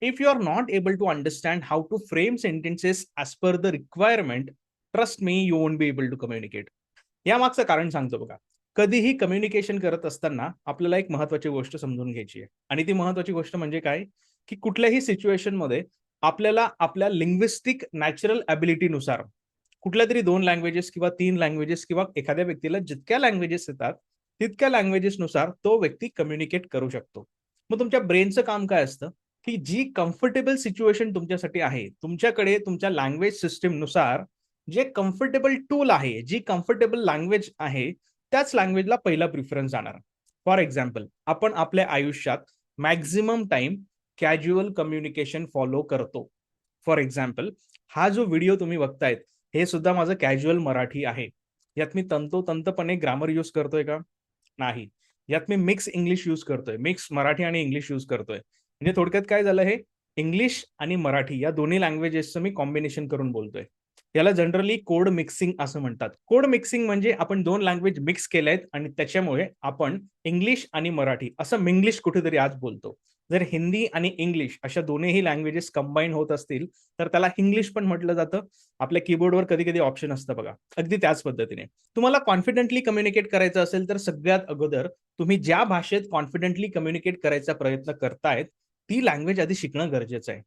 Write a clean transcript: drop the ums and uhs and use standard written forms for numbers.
If you are not able to understand how to frame sentences as per the requirement, trust me, you won't be able to communicate. या मागचं कारण सांगतो बघा. कधीही communication करत असताना आपल्याला एक महत्वाची गोष्ट समजून घ्यायची आहे आणि ती महत्वाची गोष्ट म्हणजे काय, की कुठल्याही सिच्युएशनमध्ये आपल्याला आपल्या लिंग्विस्टिक नॅचरल ॲबिलिटीनुसार कुठल्या तरी 2 लँग्वेजेस किंवा 3 लँग्वेजेस किंवा एखाद्या व्यक्तीला जितक्या लँग्वेजेस येतात, तितक्या लँग्वेजेसनुसार तो व्यक्ती कम्युनिकेट करू शकतो. मग तुमच्या ब्रेनचं काम काय असतं, की जी कम्फर्टेबल सिच्युएशन तुमच्यासाठी आहे, तुमच्याकडे तुमच्या लँग्वेज सिस्टमनुसार जे कम्फर्टेबल टूल आहे, जी कम्फर्टेबल लँग्वेज आहे, त्याच लँग्वेजला पहिला प्रिफरन्स जाणार. फॉर एक्झाम्पल, आपण आपल्या आयुष्यात maximum time casual communication follow करतो. फॉर एक्झाम्पल, हा जो व्हिडिओ तुम्ही बघतायत, हे सुद्धा माझं कॅज्युअल मराठी आहे. यात मी तंतोतंतपणे ग्रामर यूज करतोय का? नाही. यात मी मिक्स इंग्लिश यूज करतोय. मिक्स मराठी आणि इंग्लिश यूज करतोय. म्हणजे थोडक्यात काय झालं हे, इंग्लिश आणि मराठी या दोन्ही लँग्वेजेसचं मी कॉम्बिनेशन करून बोलतोय. याला जनरली कोड मिक्सिंग असं म्हणतात. कोड मिक्सिंग म्हणजे आपण 2 लँग्वेज मिक्स केल्यात आणि त्याच्यामुळे आपण इंग्लिश आणि मराठी असं मिंग्लिश कुठेतरी आज बोलतो. जर हिंदी आणि इंग्लिश अशा दोन्हीही लँग्वेजेस कंबाईन होत असतील, तर त्याला इंग्लिश पण म्हटलं जातं. आपल्या कीबोर्डवर कधी-कधी ऑप्शन असतं बघा. अगदी त्याच पद्धतीने. तुम्हाला कॉन्फिडेंटली कम्युनिकेट करायचं असेल, तर सगळ्यात अगोदर तुम्ही ज्या भाषेत कॉन्फिडेंटली कम्युनिकेट करायचा प्रयत्न करतायत, ती लँग्वेज आधी शिकणं गरजेचं आहे.